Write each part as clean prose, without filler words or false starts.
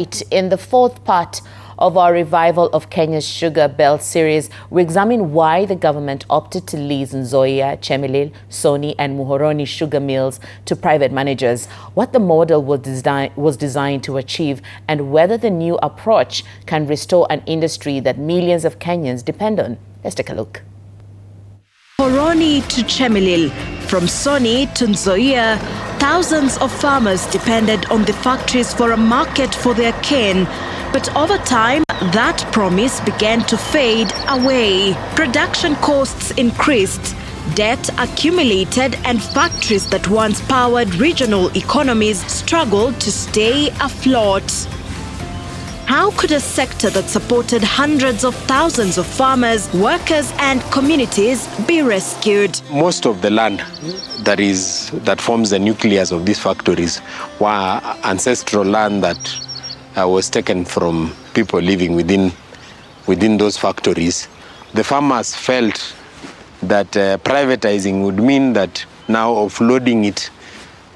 In the fourth part of our revival of Kenya's Sugar Belt series, we examine why the government opted to lease Nzoia, Chemelil, Soni and Muhoroni sugar mills to private managers, what the model was designed to achieve, and whether the new approach can restore an industry that millions of Kenyans depend on. Let's take a look. Muhoroni to Chemelil, from Soni to Nzoia, thousands of farmers depended on the factories for a market for their cane. But over time, that promise began to fade away. Production costs increased, debt accumulated, and factories that once powered regional economies struggled to stay afloat. How could a sector that supported hundreds of thousands of farmers, workers, and communities be rescued? Most of the land that forms the nucleus of these factories were ancestral land that was taken from people living within those factories. The farmers felt that privatizing would mean that now offloading it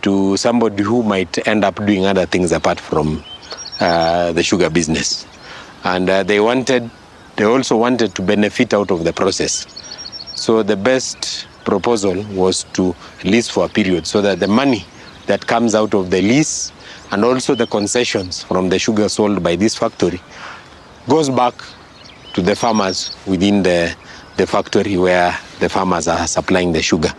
to somebody who might end up doing other things apart from the sugar business. And they also wanted to benefit out of the process. So the best proposal was to lease for a period so that the money that comes out of the lease and also the concessions from the sugar sold by this factory goes back to the farmers within the factory where the farmers are supplying the sugar.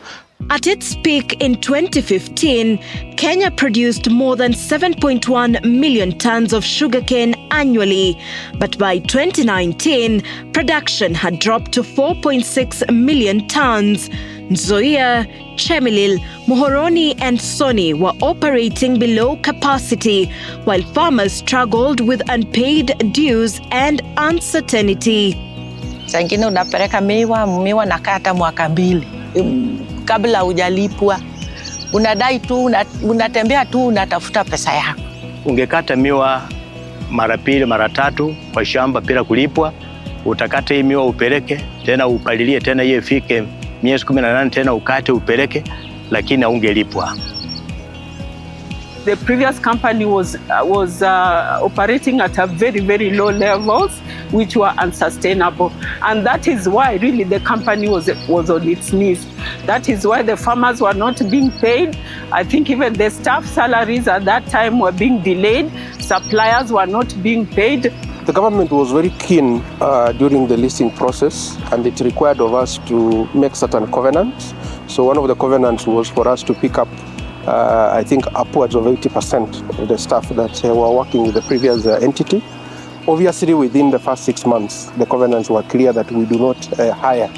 At its peak in 2015, Kenya produced more than 7.1 million tons of sugarcane annually. But by 2019, production had dropped to 4.6 million tons. Nzoia, Chemelil, Muhoroni and Soni were operating below capacity, while farmers struggled with unpaid dues and uncertainty. Sangine unapeleka miwa nakata mwaka mbili. Kabla hujalipwa, unadai tu, unatembea tu, unatafuta pesa yako. Ungekata miwa mara pili mara tatu kwa shamba bila kulipwa, utakata hii miwa upeleke tena upalilie tena hiyo ifike miezi 18 tena ukate upeleke, lakini haungelipwa. The previous company was operating at a very low levels, which were unsustainable, and that is why really the company was on its knees. That is why the farmers were not being paid. I think even the staff salaries at that time were being delayed. Suppliers were not being paid. The government was very keen during the leasing process, and it required of us to make certain covenants. So one of the covenants was for us to pick up I think upwards of 80% of the staff that were working with the previous entity. Obviously, within the first 6 months, the covenants were clear that we do not hire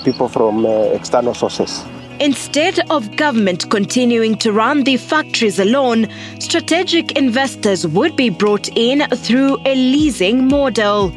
people from external sources. Instead of government continuing to run the factories alone, strategic investors would be brought in through a leasing model.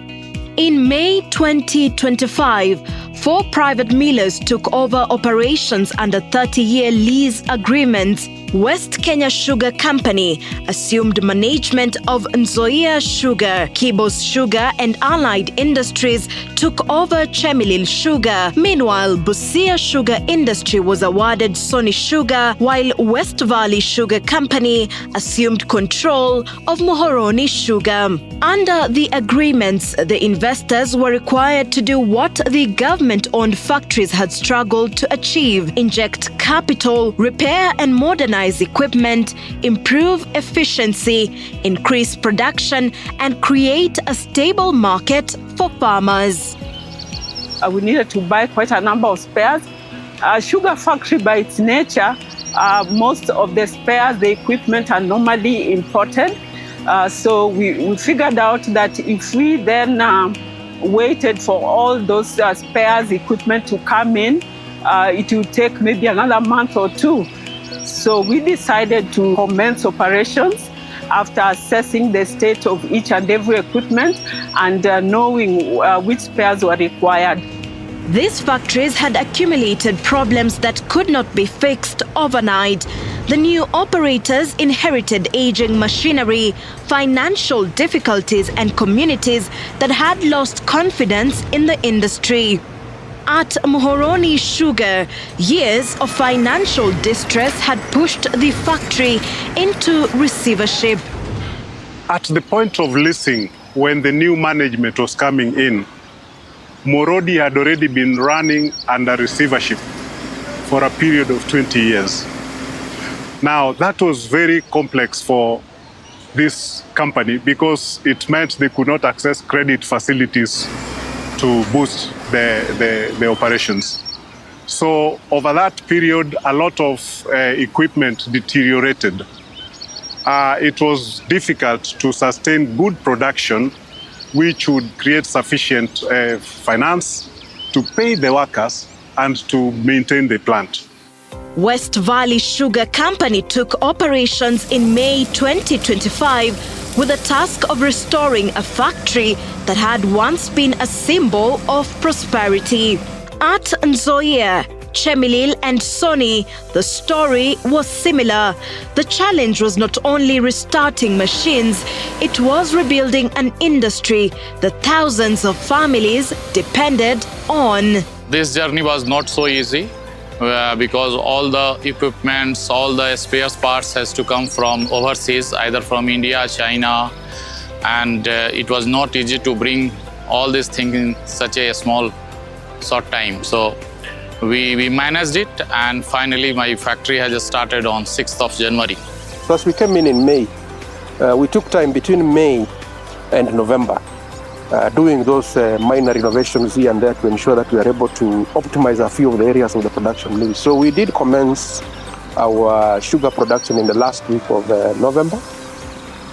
In May 2025, 4 private millers took over operations under 30-year lease agreements. West Kenya Sugar Company assumed management of Nzoia Sugar. Kibos Sugar and Allied Industries took over Chemelil Sugar. Meanwhile, Busia Sugar Industry was awarded Soni Sugar, while West Valley Sugar Company assumed control of Muhoroni Sugar. Under the agreements, the investors were required to do what the government-owned factories had struggled to achieve: inject capital, repair and modernize equipment, improve efficiency, increase production, and create a stable market for farmers. We needed to buy quite a number of spares. A sugar factory, by its nature, most of the spares, the equipment, are normally imported. So we figured out that if we then waited for all those spares equipment to come in, it would take maybe another month or 2. So we decided to commence operations after assessing the state of each and every equipment and knowing which spares were required. These factories had accumulated problems that could not be fixed overnight. The new operators inherited aging machinery, financial difficulties, and communities that had lost confidence in the industry. At Muhoroni Sugar, years of financial distress had pushed the factory into receivership. At the point of leasing, when the new management was coming in, Morodi had already been running under receivership for a period of 20 years. Now, that was very complex for this company because it meant they could not access credit facilities to boost the operations. So over that period, a lot of equipment deteriorated. It was difficult to sustain good production, which would create sufficient finance to pay the workers and to maintain the plant. West Valley Sugar Company took operations in May 2025 with the task of restoring a factory that had once been a symbol of prosperity. At Nzoia, Chemelil and Soni, the story was similar. The challenge was not only restarting machines, it was rebuilding an industry that thousands of families depended on. This journey was not so easy because all the equipments, all the spare parts has to come from overseas, either from India, China, and it was not easy to bring all these things in such a small short time. So we managed it, and finally my factory has started on 6th of January. Because we came in May, we took time between May and November doing those minor renovations here and there to ensure that we are able to optimize a few of the areas of the production needs. So we did commence our sugar production in the last week of November,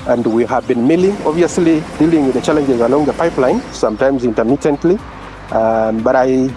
and we have been milling, obviously dealing with the challenges along the pipeline, sometimes intermittently, but I